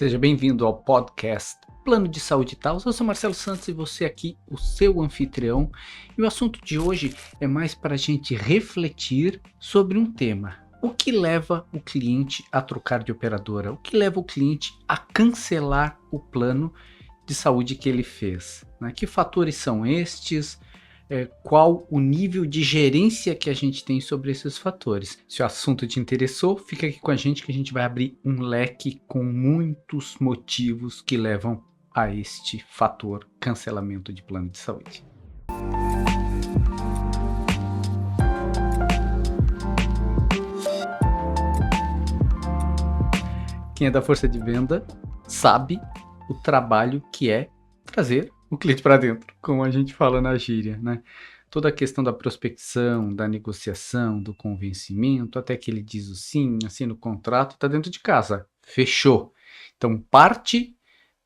Seja bem-vindo ao podcast Plano de Saúde e Tal. Eu sou Marcelo Santos e você aqui, o seu anfitrião. E o assunto de hoje é mais para a gente refletir sobre um tema. O que leva o cliente a trocar de operadora? O que leva o cliente a cancelar o plano de saúde que ele fez? Né? Que fatores são estes? Qual o nível de gerência que a gente tem sobre esses fatores. Se o assunto te interessou, fica aqui com a gente que a gente vai abrir um leque com muitos motivos que levam a este fator cancelamento de plano de saúde. Quem é da força de venda sabe o trabalho que é trazer o cliente para dentro, como a gente fala na gíria, né? Toda a questão da prospecção, da negociação, do convencimento, até que ele diz o sim, assina o contrato, está dentro de casa, fechou. Então, parte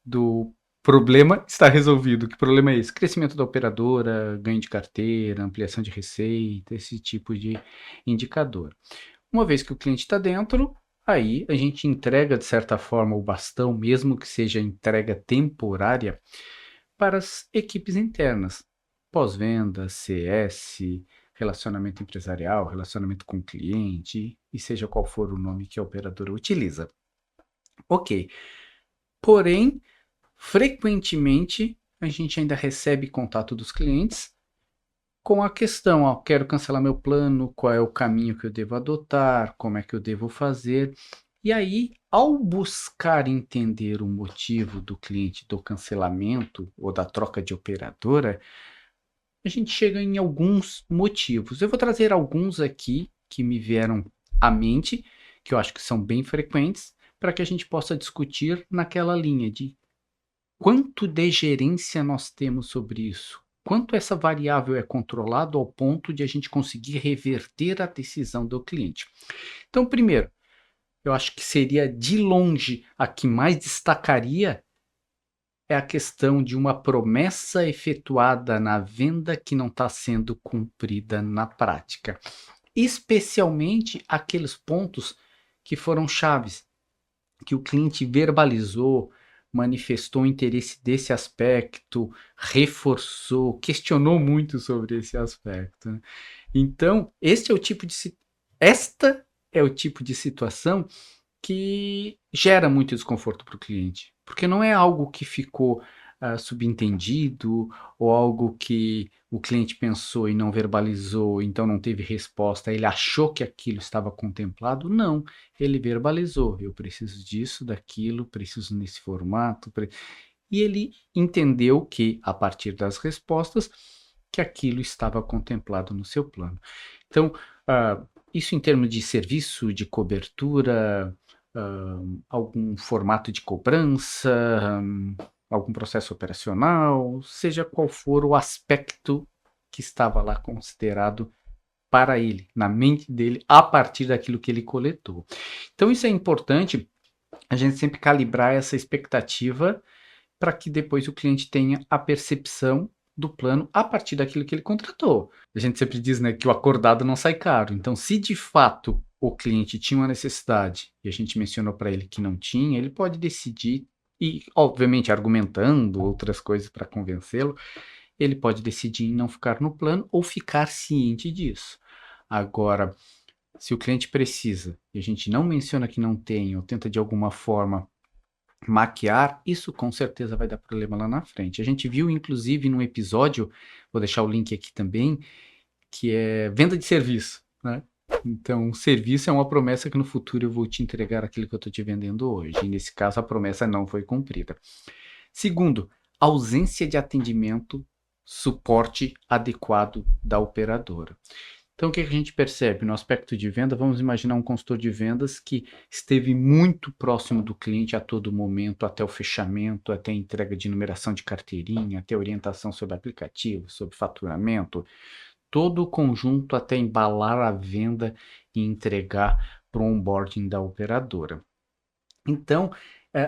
do problema está resolvido. Que problema é esse? Crescimento da operadora, ganho de carteira, ampliação de receita, esse tipo de indicador. Uma vez que o cliente está dentro, aí a gente entrega, de certa forma, o bastão, mesmo que seja entrega temporária, para as equipes internas. Pós-venda, CS, relacionamento empresarial, relacionamento com o cliente, e seja qual for o nome que a operadora utiliza. Ok. Porém, frequentemente, a gente ainda recebe contato dos clientes com a questão, ó, quero cancelar meu plano, qual é o caminho que eu devo adotar, como é que eu devo fazer. E aí, ao buscar entender o motivo do cliente do cancelamento ou da troca de operadora, a gente chega em alguns motivos. Eu vou trazer alguns aqui que me vieram à mente, que eu acho que são bem frequentes, para que a gente possa discutir naquela linha de quanto de gerência nós temos sobre isso? Quanto essa variável é controlada ao ponto de a gente conseguir reverter a decisão do cliente? Então, primeiro, eu acho que seria de longe a que mais destacaria é a questão de uma promessa efetuada na venda que não está sendo cumprida na prática. Especialmente aqueles pontos que foram chaves, que o cliente verbalizou, manifestou interesse desse aspecto, reforçou, questionou muito sobre esse aspecto. Né? Então, esta é o tipo de situação que gera muito desconforto para o cliente, porque não é algo que ficou subentendido ou algo que o cliente pensou e não verbalizou, então não teve resposta, ele achou que aquilo estava contemplado. Não, ele verbalizou, eu preciso disso, daquilo, preciso nesse formato, e ele entendeu que, a partir das respostas, que aquilo estava contemplado no seu plano. Então, isso em termos de serviço, de cobertura, algum formato de cobrança, algum processo operacional, seja qual for o aspecto que estava lá considerado para ele, na mente dele, a partir daquilo que ele coletou. Então, isso é importante, a gente sempre calibrar essa expectativa para que depois o cliente tenha a percepção do plano a partir daquilo que ele contratou. A gente sempre diz, né, que o acordado não sai caro. Então, se de fato o cliente tinha uma necessidade e a gente mencionou para ele que não tinha, ele pode decidir e, obviamente, argumentando outras coisas para convencê-lo, ele pode decidir em não ficar no plano ou ficar ciente disso. Agora, se o cliente precisa e a gente não menciona que não tem ou tenta de alguma forma maquiar, isso com certeza vai dar problema lá na frente. A gente viu, inclusive, num episódio, vou deixar o link aqui também, que é venda de serviço, né? Então, o serviço é uma promessa que no futuro eu vou te entregar aquilo que eu estou te vendendo hoje. E nesse caso, a promessa não foi cumprida. Segundo, ausência de atendimento, suporte adequado da operadora. Então, o que a gente percebe no aspecto de venda? Vamos imaginar um consultor de vendas que esteve muito próximo do cliente a todo momento, até o fechamento, até a entrega de numeração de carteirinha, até orientação sobre aplicativo, sobre faturamento, todo o conjunto até embalar a venda e entregar para o onboarding da operadora. Então,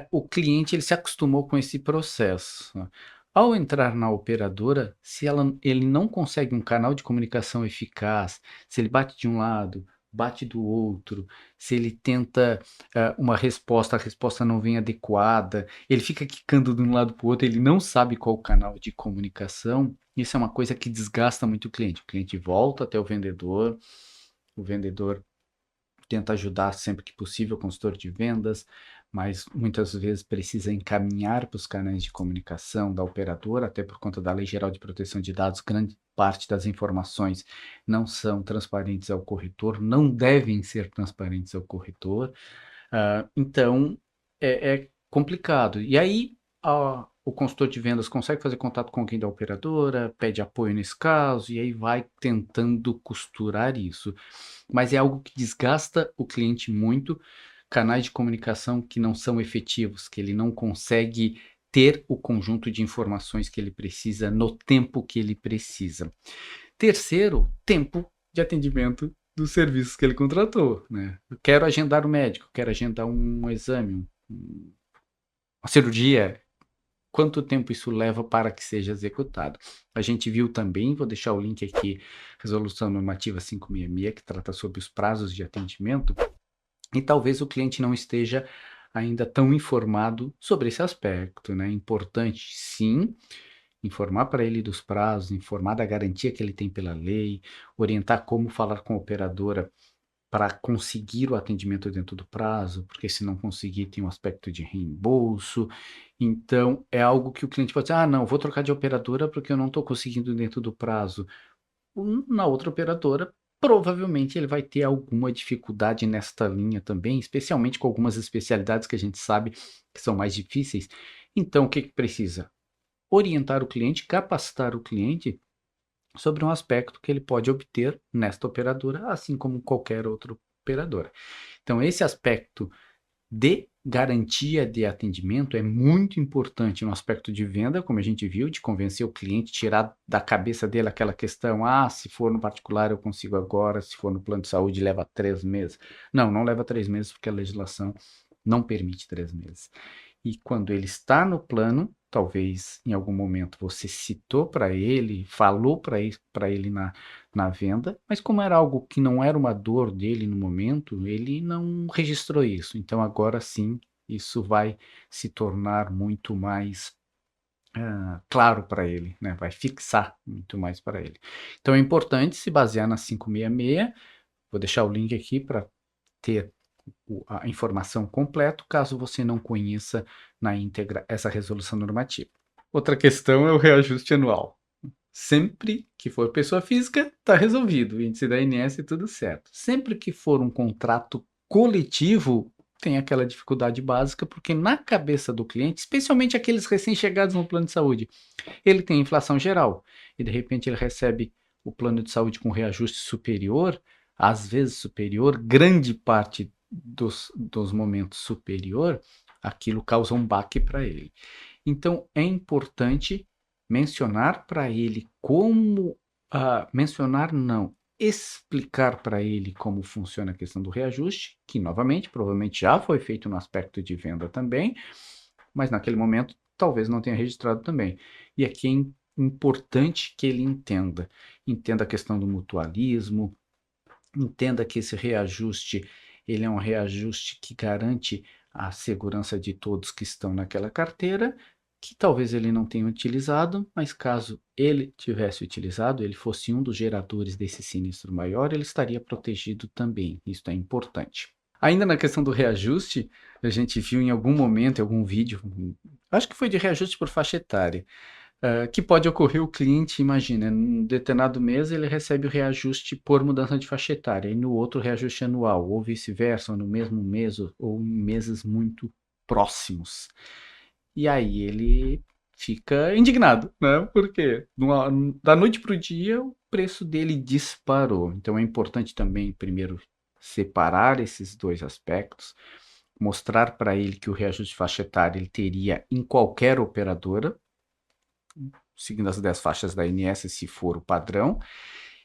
o cliente ele se acostumou com esse processo. Né? Ao entrar na operadora, se ele não consegue um canal de comunicação eficaz, se ele bate de um lado, bate do outro, se ele tenta uma resposta, a resposta não vem adequada, ele fica quicando de um lado para o outro, ele não sabe qual o canal de comunicação. Isso é uma coisa que desgasta muito o cliente. O cliente volta até o vendedor tenta ajudar sempre que possível o consultor de vendas, mas muitas vezes precisa encaminhar para os canais de comunicação da operadora, até por conta da Lei Geral de Proteção de Dados, grande parte das informações não são transparentes ao corretor, não devem ser transparentes ao corretor, então é complicado. E aí o consultor de vendas consegue fazer contato com alguém da operadora, pede apoio nesse caso, e aí vai tentando costurar isso. Mas é algo que desgasta o cliente muito, canais de comunicação que não são efetivos, que ele não consegue ter o conjunto de informações que ele precisa no tempo que ele precisa. Terceiro, tempo de atendimento dos serviços que ele contratou, né? Eu quero agendar o médico, quero agendar um exame, uma cirurgia. Quanto tempo isso leva para que seja executado? A gente viu também, vou deixar o link aqui, Resolução Normativa 566, que trata sobre os prazos de atendimento, e talvez o cliente não esteja ainda tão informado sobre esse aspecto, né? Importante, sim, informar para ele dos prazos, informar da garantia que ele tem pela lei, orientar como falar com a operadora para conseguir o atendimento dentro do prazo, porque se não conseguir tem um aspecto de reembolso. Então, é algo que o cliente pode dizer, não, vou trocar de operadora porque eu não estou conseguindo dentro do prazo. Na outra operadora, provavelmente ele vai ter alguma dificuldade nesta linha também, especialmente com algumas especialidades que a gente sabe que são mais difíceis. Então, o que precisa? Orientar o cliente, capacitar o cliente sobre um aspecto que ele pode obter nesta operadora, assim como qualquer outra operadora. Então, esse aspecto de garantia de atendimento é muito importante no aspecto de venda, como a gente viu, de convencer o cliente, tirar da cabeça dele aquela questão, se for no particular eu consigo agora, se for no plano de saúde leva 3 meses. Não, não leva 3 meses porque a legislação não permite 3 meses. E quando ele está no plano, talvez em algum momento você citou para ele, falou para ele na venda, mas como era algo que não era uma dor dele no momento, ele não registrou isso. Então agora sim, isso vai se tornar muito mais claro para ele, né? Vai fixar muito mais para ele. Então é importante se basear na 566. Vou deixar o link aqui para ter a informação completa, caso você não conheça na íntegra essa resolução normativa. Outra questão é o reajuste anual. Sempre que for pessoa física, está resolvido. O índice da INSS, tudo certo. Sempre que for um contrato coletivo, tem aquela dificuldade básica, porque na cabeça do cliente, especialmente aqueles recém-chegados no plano de saúde, ele tem inflação geral e de repente ele recebe o plano de saúde com reajuste superior, às vezes superior, grande parte dos momentos superior, aquilo causa um baque para ele. Então é importante mencionar para ele como, mencionar não, explicar para ele como funciona a questão do reajuste, que novamente, provavelmente já foi feito no aspecto de venda também, mas naquele momento talvez não tenha registrado também. E aqui é importante que ele entenda a questão do mutualismo, entenda que esse reajuste, ele é um reajuste que garante a segurança de todos que estão naquela carteira, que talvez ele não tenha utilizado, mas caso ele tivesse utilizado, ele fosse um dos geradores desse sinistro maior, ele estaria protegido também. Isso é importante. Ainda na questão do reajuste, a gente viu em algum momento, em algum vídeo, acho que foi de reajuste por faixa etária, que pode ocorrer o cliente, imagina, em determinado mês ele recebe o reajuste por mudança de faixa etária, e no outro reajuste anual, ou vice-versa, ou no mesmo mês, ou em meses muito próximos. E aí ele fica indignado, né? Porque da noite para o dia o preço dele disparou. Então é importante também, primeiro, separar esses dois aspectos, mostrar para ele que o reajuste de faixa etária ele teria em qualquer operadora, seguindo as 10 faixas da ANS, se for o padrão.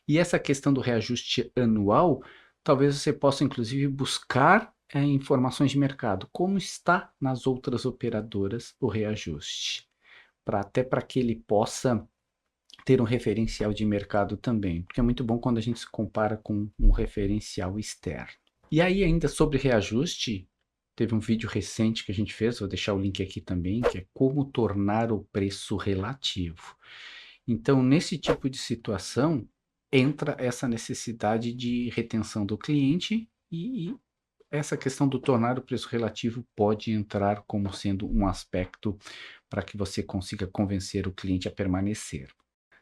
E essa questão do reajuste anual, talvez você possa, inclusive, buscar informações de mercado. Como está nas outras operadoras o reajuste? Até para que ele possa ter um referencial de mercado também, porque é muito bom quando a gente se compara com um referencial externo. E aí, ainda sobre reajuste, teve um vídeo recente que a gente fez, vou deixar o link aqui também, que é como tornar o preço relativo. Então, nesse tipo de situação, entra essa necessidade de retenção do cliente e essa questão do tornar o preço relativo pode entrar como sendo um aspecto para que você consiga convencer o cliente a permanecer.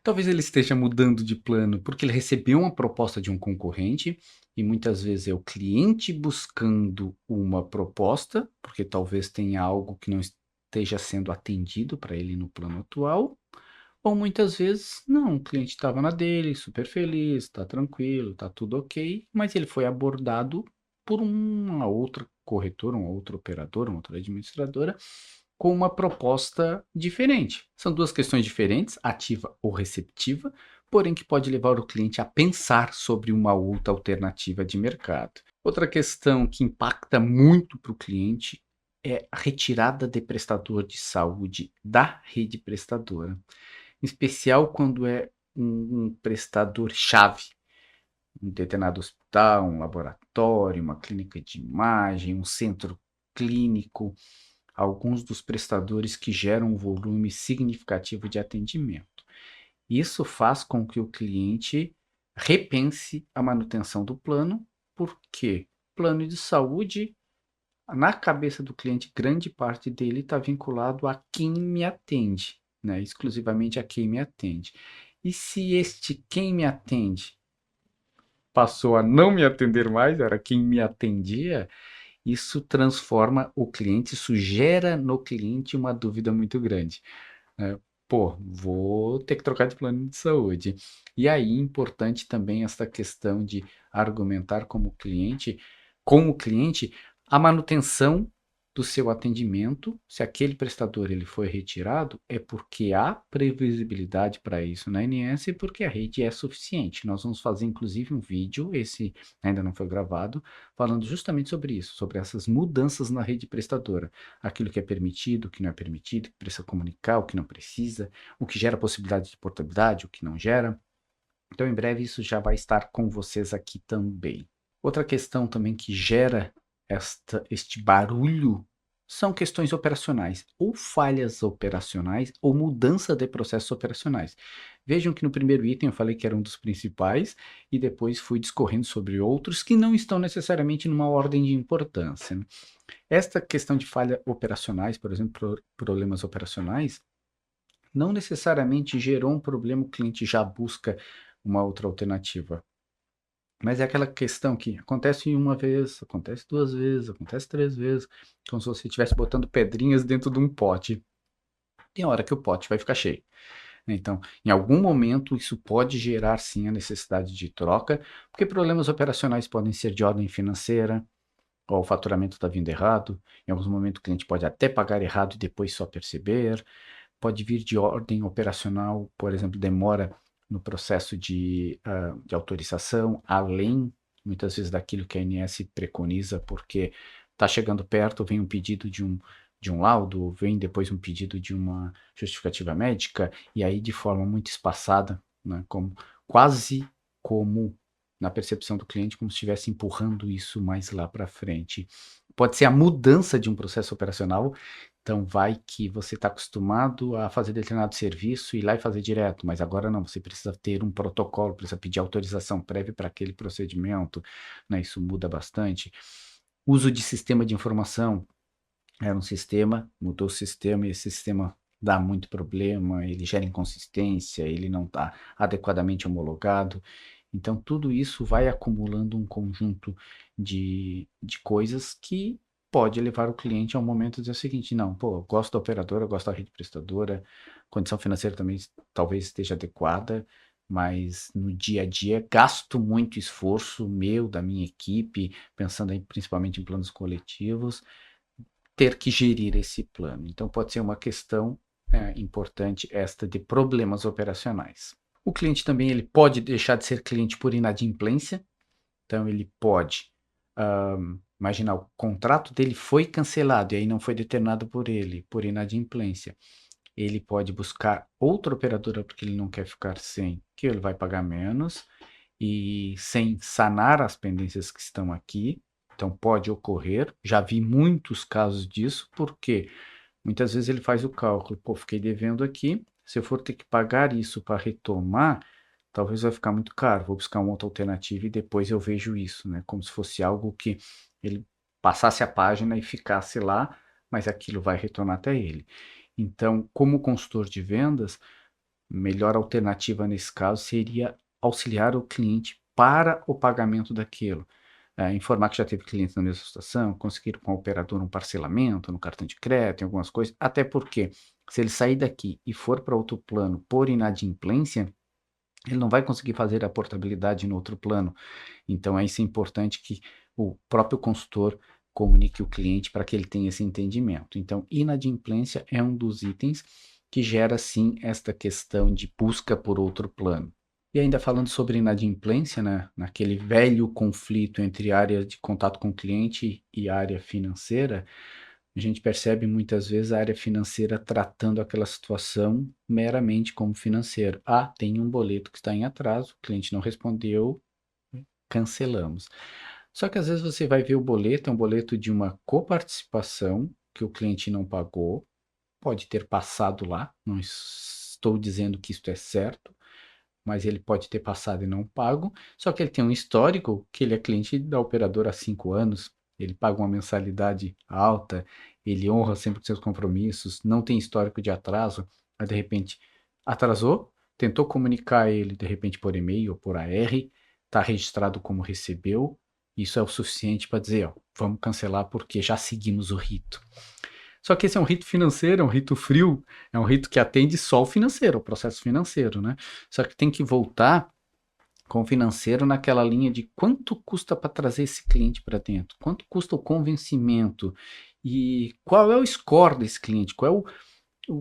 Talvez ele esteja mudando de plano porque ele recebeu uma proposta de um concorrente e muitas vezes é o cliente buscando uma proposta, porque talvez tenha algo que não esteja sendo atendido para ele no plano atual, ou muitas vezes não, o cliente estava na dele, super feliz, está tranquilo, está tudo ok, mas ele foi abordado por uma outra corretora, uma outra operadora, uma outra administradora, com uma proposta diferente. São duas questões diferentes, ativa ou receptiva, porém que pode levar o cliente a pensar sobre uma outra alternativa de mercado. Outra questão que impacta muito para o cliente é a retirada de prestador de saúde da rede prestadora, em especial quando é um prestador-chave, um determinado hospital, um laboratório, uma clínica de imagem, um centro clínico, alguns dos prestadores que geram um volume significativo de atendimento. Isso faz com que o cliente repense a manutenção do plano, porque plano de saúde, na cabeça do cliente, grande parte dele está vinculado a quem me atende, né? Exclusivamente a quem me atende. E se este quem me atende passou a não me atender mais, era quem me atendia, isso transforma o cliente, isso gera no cliente uma dúvida muito grande, né? Pô, vou ter que trocar de plano de saúde. E aí, importante também essa questão de argumentar com o cliente, a manutenção do seu atendimento. Se aquele prestador ele foi retirado, é porque há previsibilidade para isso na ANS e porque a rede é suficiente. Nós vamos fazer, inclusive, um vídeo, esse ainda não foi gravado, falando justamente sobre isso, sobre essas mudanças na rede prestadora, aquilo que é permitido, o que não é permitido, o que precisa comunicar, o que não precisa, o que gera possibilidade de portabilidade, o que não gera. Então, em breve, isso já vai estar com vocês aqui também. Outra questão também que gera este barulho são questões operacionais, ou falhas operacionais, ou mudança de processos operacionais. Vejam que no primeiro item eu falei que era um dos principais, e depois fui discorrendo sobre outros que não estão necessariamente numa ordem de importância, né? Esta questão de falhas operacionais, por exemplo, problemas operacionais, não necessariamente gerou um problema, o cliente já busca uma outra alternativa. Mas é aquela questão que acontece uma vez, acontece duas vezes, acontece três vezes, como se você estivesse botando pedrinhas dentro de um pote. Tem hora que o pote vai ficar cheio, né? Então, em algum momento, isso pode gerar sim a necessidade de troca, porque problemas operacionais podem ser de ordem financeira, ou o faturamento está vindo errado. Em alguns momentos, o cliente pode até pagar errado e depois só perceber. Pode vir de ordem operacional, por exemplo, demora no processo de autorização, além, muitas vezes, daquilo que a ANS preconiza, porque está chegando perto, vem um pedido de um laudo, vem depois um pedido de uma justificativa médica, e aí de forma muito espaçada, né, quase como na percepção do cliente, como se estivesse empurrando isso mais lá para frente. Pode ser a mudança de um processo operacional, então vai que você está acostumado a fazer determinado serviço e ir lá e fazer direto, mas agora não, você precisa ter um protocolo, precisa pedir autorização prévia para aquele procedimento, né? Isso muda bastante. Uso de sistema de informação, era um sistema, mudou o sistema e esse sistema dá muito problema, ele gera inconsistência, ele não está adequadamente homologado. Então, tudo isso vai acumulando um conjunto de coisas que pode levar o cliente ao momento de dizer o seguinte: não, pô, eu gosto da operadora, eu gosto da rede prestadora, condição financeira também talvez esteja adequada, mas no dia a dia gasto muito esforço meu, da minha equipe, pensando aí principalmente em planos coletivos, ter que gerir esse plano. Então, pode ser uma questão importante esta de problemas operacionais. O cliente também ele pode deixar de ser cliente por inadimplência, então ele pode, imaginar, o contrato dele foi cancelado e aí não foi determinado por ele, por inadimplência. ele pode buscar outra operadora porque ele não quer ficar sem, que ele vai pagar menos, e sem sanar as pendências que estão aqui. Então pode ocorrer, já vi muitos casos disso, porque muitas vezes ele faz o cálculo, pô, fiquei devendo aqui, se eu for ter que pagar isso para retomar, talvez vai ficar muito caro, vou buscar uma outra alternativa e depois eu vejo isso, né? Como se fosse algo que ele passasse a página e ficasse lá, mas aquilo vai retornar até ele. Então, como consultor de vendas, melhor alternativa nesse caso seria auxiliar o cliente para o pagamento daquilo. Informar que já teve clientes na mesma situação, conseguir com a operadora um parcelamento no cartão de crédito, em algumas coisas, até porque se ele sair daqui e for para outro plano por inadimplência, ele não vai conseguir fazer a portabilidade no outro plano. Então, é isso importante que o próprio consultor comunique o cliente para que ele tenha esse entendimento. Então, inadimplência é um dos itens que gera, sim, esta questão de busca por outro plano. E ainda falando sobre inadimplência, né, naquele velho conflito entre área de contato com o cliente e área financeira, a gente percebe muitas vezes a área financeira tratando aquela situação meramente como financeiro. Ah, tem um boleto que está em atraso, o cliente não respondeu, cancelamos. Só que às vezes você vai ver o boleto, é um boleto de uma coparticipação que o cliente não pagou, pode ter passado lá, não estou dizendo que isto é certo, mas ele pode ter passado e não pago, só que ele tem um histórico que ele é cliente da operadora há 5 anos, ele paga uma mensalidade alta, ele honra sempre os seus compromissos, não tem histórico de atraso, aí de repente atrasou, tentou comunicar ele de repente por e-mail ou por AR, está registrado como recebeu, isso é o suficiente para dizer, ó, vamos cancelar porque já seguimos o rito. Só que esse é um rito financeiro, é um rito frio, é um rito que atende só o financeiro, o processo financeiro, né? Só que tem que voltar com o financeiro naquela linha de quanto custa para trazer esse cliente para dentro, quanto custa o convencimento e qual é o score desse cliente, qual é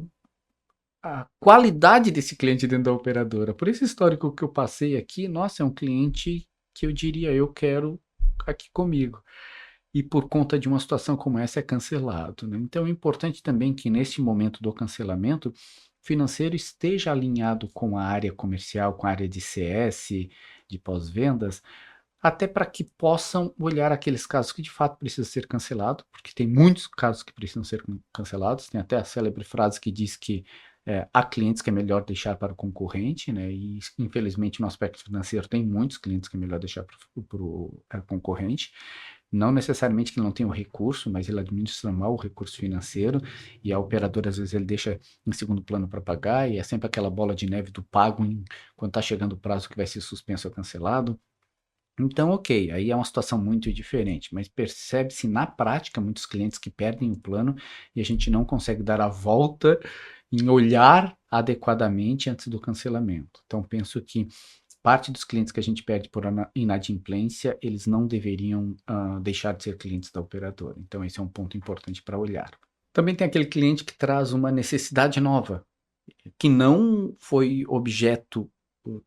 a qualidade desse cliente dentro da operadora. Por esse histórico que eu passei aqui, nossa, é um cliente que eu diria eu quero aqui comigo e por conta de uma situação como essa é cancelado, né? Então é importante também que nesse momento do cancelamento, o financeiro esteja alinhado com a área comercial, com a área de CS, de pós-vendas, até para que possam olhar aqueles casos que de fato precisam ser cancelados, porque tem muitos casos que precisam ser cancelados, tem até a célebre frase que diz que há clientes que é melhor deixar para o concorrente, né? E infelizmente no aspecto financeiro tem muitos clientes que é melhor deixar para o concorrente. Não necessariamente que ele não tenha o recurso, mas ele administra mal o recurso financeiro e a operadora às vezes ele deixa em segundo plano para pagar e é sempre aquela bola de neve do pago quando está chegando o prazo que vai ser suspenso ou cancelado. Então, ok, aí é uma situação muito diferente, mas percebe-se na prática muitos clientes que perdem o plano e a gente não consegue dar a volta em olhar adequadamente antes do cancelamento. Então, penso que parte dos clientes que a gente perde por inadimplência, eles não deveriam deixar de ser clientes da operadora. Então, esse é um ponto importante para olhar. Também tem aquele cliente que traz uma necessidade nova, que não foi objeto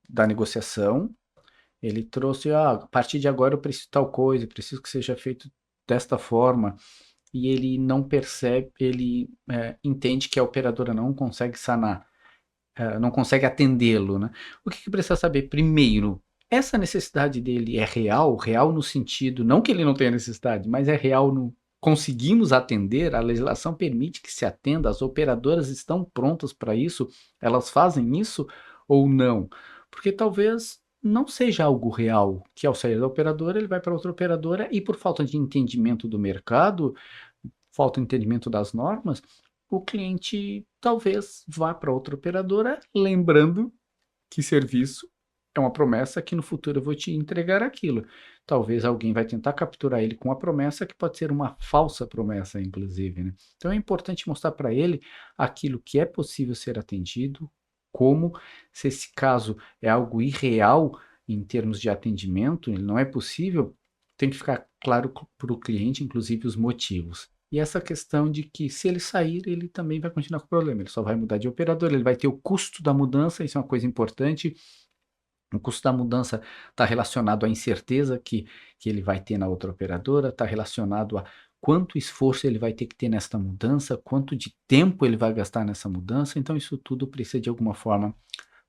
da negociação. Ele trouxe, a partir de agora eu preciso de tal coisa, preciso que seja feito desta forma, e ele não percebe, ele entende que a operadora não consegue sanar, não consegue atendê-lo, né? O que precisa saber? Primeiro, essa necessidade dele é real? Real no sentido, não que ele não tenha necessidade, mas é real no conseguimos atender, a legislação permite que se atenda, as operadoras estão prontas para isso, elas fazem isso ou não? Porque talvez não seja algo real, que ao sair da operadora ele vai para outra operadora e por falta de entendimento do mercado, falta de entendimento das normas, o cliente talvez vá para outra operadora, lembrando que serviço é uma promessa que no futuro eu vou te entregar aquilo. Talvez alguém vai tentar capturar ele com uma promessa que pode ser uma falsa promessa, inclusive, né? Então é importante mostrar para ele aquilo que é possível ser atendido, como se esse caso é algo irreal em termos de atendimento, ele não é possível, tem que ficar claro para o cliente, inclusive, os motivos. E essa questão de que se ele sair, ele também vai continuar com o problema, ele só vai mudar de operador, ele vai ter o custo da mudança, isso é uma coisa importante. O custo da mudança está relacionado à incerteza que ele vai ter na outra operadora, está relacionado a quanto esforço ele vai ter que ter nesta mudança, quanto de tempo ele vai gastar nessa mudança. Então, isso tudo precisa, de alguma forma,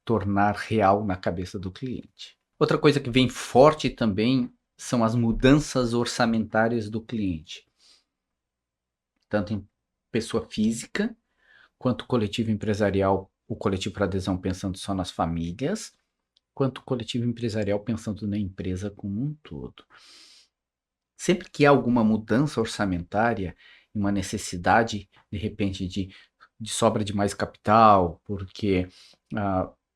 tornar real na cabeça do cliente. Outra coisa que vem forte também são as mudanças orçamentárias do cliente, tanto em pessoa física, quanto coletivo empresarial, o coletivo para adesão pensando só nas famílias, quanto coletivo empresarial pensando na empresa como um todo. Sempre que há alguma mudança orçamentária, uma necessidade, de repente, de sobra de mais capital, porque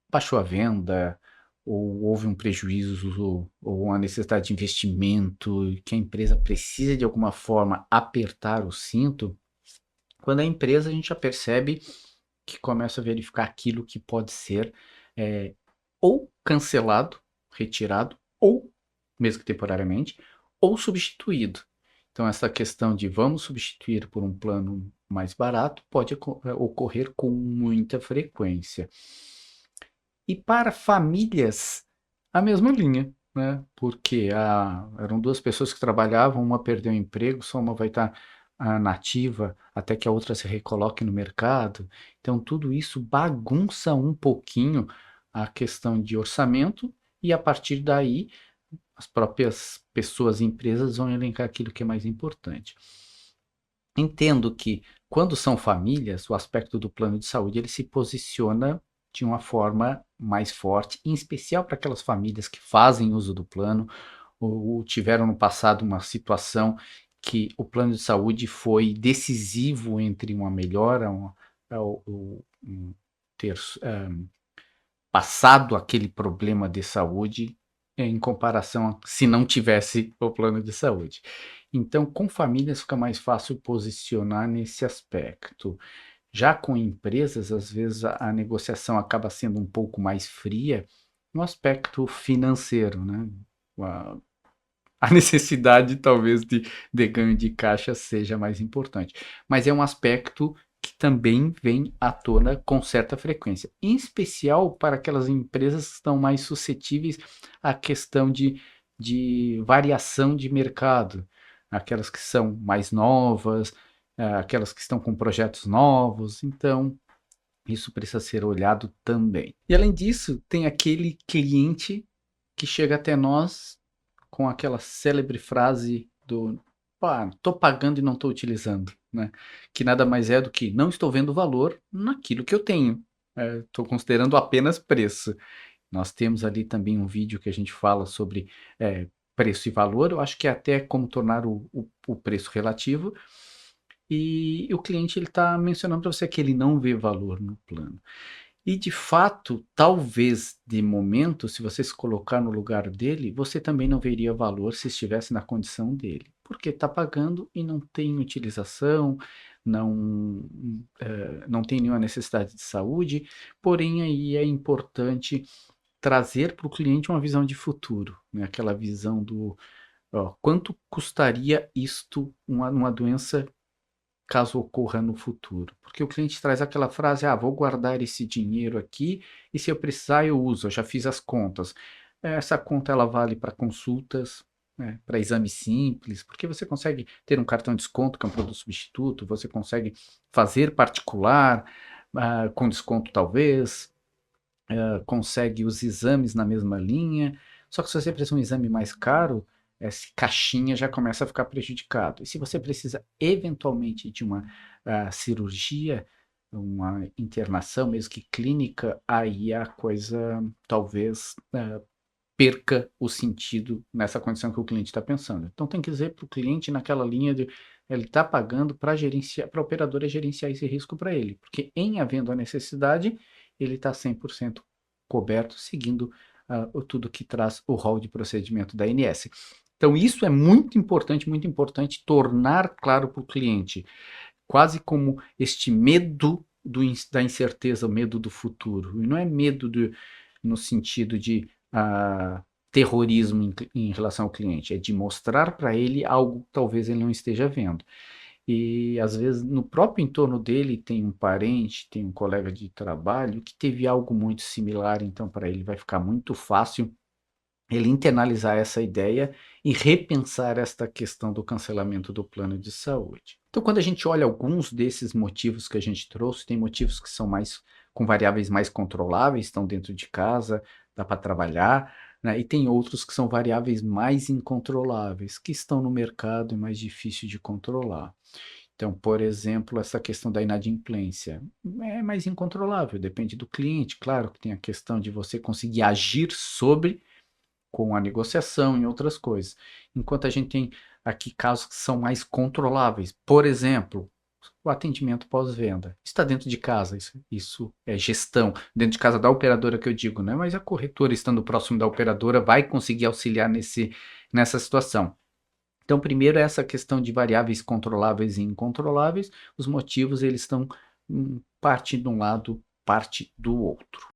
baixou a venda, ou houve um prejuízo, ou uma necessidade de investimento, que a empresa precisa de alguma forma apertar o cinto, quando a empresa a gente já percebe que começa a verificar aquilo que pode ser ou cancelado, retirado, ou, mesmo que temporariamente, ou substituído. Então, essa questão de vamos substituir por um plano mais barato pode ocorrer com muita frequência. E para famílias, a mesma linha, né? Porque eram duas pessoas que trabalhavam, uma perdeu o emprego, só uma vai estar nativa até que a outra se recoloque no mercado. Então, tudo isso bagunça um pouquinho a questão de orçamento e, a partir daí, as próprias pessoas e empresas vão elencar aquilo que é mais importante. Entendo que, quando são famílias, o aspecto do plano de saúde ele se posiciona de uma forma mais forte, em especial para aquelas famílias que fazem uso do plano ou tiveram no passado uma situação que o plano de saúde foi decisivo entre uma melhora, ter passado aquele problema de saúde em comparação a se não tivesse o plano de saúde. Então, com famílias fica mais fácil posicionar nesse aspecto. Já com empresas, às vezes a negociação acaba sendo um pouco mais fria no aspecto financeiro, né? A necessidade talvez de ganho de caixa seja mais importante. Mas é um aspecto que também vem à tona com certa frequência, em especial para aquelas empresas que estão mais suscetíveis à questão de variação de mercado, aquelas que são mais novas, aquelas que estão com projetos novos. Então, isso precisa ser olhado também. E além disso, tem aquele cliente que chega até nós com aquela célebre frase do tô pagando e não estou utilizando, né? Que nada mais é do que não estou vendo valor naquilo que eu tenho. Estou considerando apenas preço. Nós temos ali também um vídeo que a gente fala sobre preço e valor. Eu acho que é até como tornar o preço relativo. E o cliente ele está mencionando para você que ele não vê valor no plano. E de fato, talvez de momento, se você se colocar no lugar dele, você também não veria valor se estivesse na condição dele, porque está pagando e não tem utilização, não, não tem nenhuma necessidade de saúde, porém aí é importante trazer para o cliente uma visão de futuro, né? Aquela visão do quanto custaria isto, uma doença caso ocorra no futuro. Porque o cliente traz aquela frase: vou guardar esse dinheiro aqui e se eu precisar eu uso, eu já fiz as contas. Essa conta ela vale para consultas, né, para exames simples, porque você consegue ter um cartão de desconto, que é um produto substituto, você consegue fazer particular, com desconto talvez, consegue os exames na mesma linha, só que se você precisa de um exame mais caro, essa caixinha já começa a ficar prejudicado. E se você precisa eventualmente de uma cirurgia, uma internação, mesmo que clínica, aí a coisa talvez perca o sentido nessa condição que o cliente está pensando. Então tem que dizer para o cliente naquela linha de ele está pagando para gerenciar, para a operadora gerenciar esse risco para ele, porque em havendo a necessidade, ele está 100% coberto, seguindo tudo que traz o rol de procedimento da ANS. Então isso é muito importante tornar claro para o cliente, quase como este medo da incerteza, o medo do futuro. E não é medo no sentido de terrorismo em relação ao cliente, é de mostrar para ele algo que talvez ele não esteja vendo. E às vezes no próprio entorno dele tem um parente, tem um colega de trabalho que teve algo muito similar, então para ele vai ficar muito fácil ele internalizar essa ideia e repensar esta questão do cancelamento do plano de saúde. Então, quando a gente olha alguns desses motivos que a gente trouxe, tem motivos que são mais com variáveis mais controláveis, estão dentro de casa, dá para trabalhar, né? E tem outros que são variáveis mais incontroláveis, que estão no mercado e mais difícil de controlar. Então, por exemplo, essa questão da inadimplência é mais incontrolável, depende do cliente. Claro que tem a questão de você conseguir agir sobre com a negociação e outras coisas. Enquanto a gente tem aqui casos que são mais controláveis. Por exemplo, o atendimento pós-venda. Está dentro de casa, isso é gestão. Dentro de casa da operadora que eu digo, né? Mas a corretora, estando próximo da operadora, vai conseguir auxiliar nessa situação. Então, primeiro, essa questão de variáveis controláveis e incontroláveis. Os motivos, eles estão parte de um lado, parte do outro.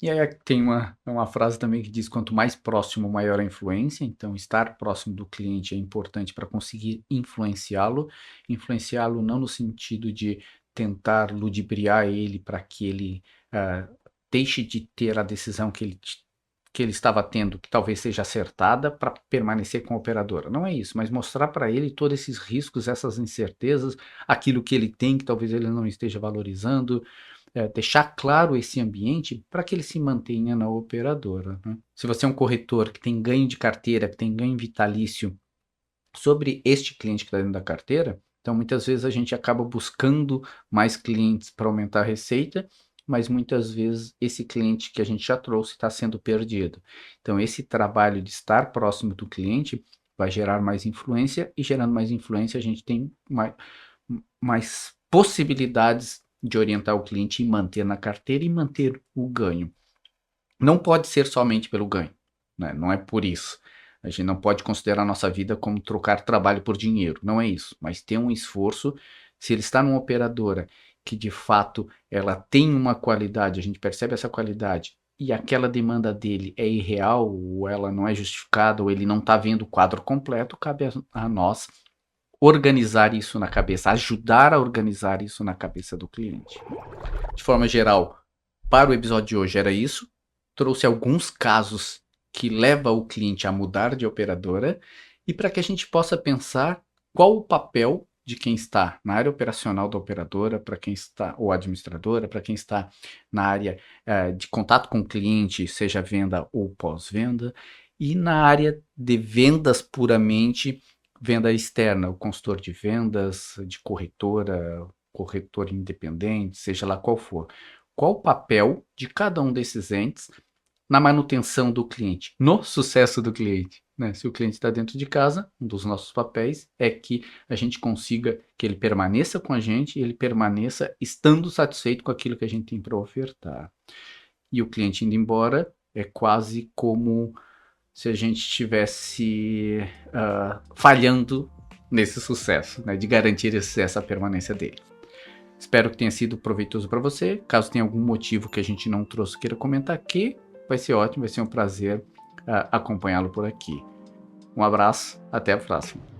E aí tem uma frase também que diz: quanto mais próximo, maior a influência. Então, estar próximo do cliente é importante para conseguir influenciá-lo. Influenciá-lo não no sentido de tentar ludibriar ele para que ele deixe de ter a decisão que ele estava tendo, que talvez seja acertada, para permanecer com a operadora. Não é isso, mas mostrar para ele todos esses riscos, essas incertezas, aquilo que ele tem, que talvez ele não esteja valorizando, deixar claro esse ambiente para que ele se mantenha na operadora, né? Se você é um corretor que tem ganho de carteira, que tem ganho vitalício sobre este cliente que está dentro da carteira, então muitas vezes a gente acaba buscando mais clientes para aumentar a receita, mas muitas vezes esse cliente que a gente já trouxe está sendo perdido. Então esse trabalho de estar próximo do cliente vai gerar mais influência, e gerando mais influência a gente tem mais possibilidades de orientar o cliente e manter na carteira e manter o ganho. Não pode ser somente pelo ganho, né? Não é por isso. A gente não pode considerar a nossa vida como trocar trabalho por dinheiro, não é isso. Mas ter um esforço, se ele está numa operadora que de fato ela tem uma qualidade, a gente percebe essa qualidade, e aquela demanda dele é irreal, ou ela não é justificada, ou ele não está vendo o quadro completo, cabe a nós organizar isso na cabeça, ajudar a organizar isso na cabeça do cliente. De forma geral, para o episódio de hoje era isso. Trouxe alguns casos que levam o cliente a mudar de operadora, e para que a gente possa pensar qual o papel de quem está na área operacional da operadora, para quem está, ou administradora, para quem está na área de contato com o cliente, seja venda ou pós-venda, e na área de vendas puramente, venda externa, o consultor de vendas, de corretora, corretor independente, seja lá qual for. Qual o papel de cada um desses entes na manutenção do cliente, no sucesso do cliente, né? Se o cliente está dentro de casa, um dos nossos papéis é que a gente consiga que ele permaneça com a gente e ele permaneça estando satisfeito com aquilo que a gente tem para ofertar. E o cliente indo embora é quase como se a gente estivesse falhando nesse sucesso, né, de garantir essa permanência dele. Espero que tenha sido proveitoso para você. Caso tenha algum motivo que a gente não trouxe, queira comentar aqui, vai ser ótimo, vai ser um prazer acompanhá-lo por aqui. Um abraço, até a próxima.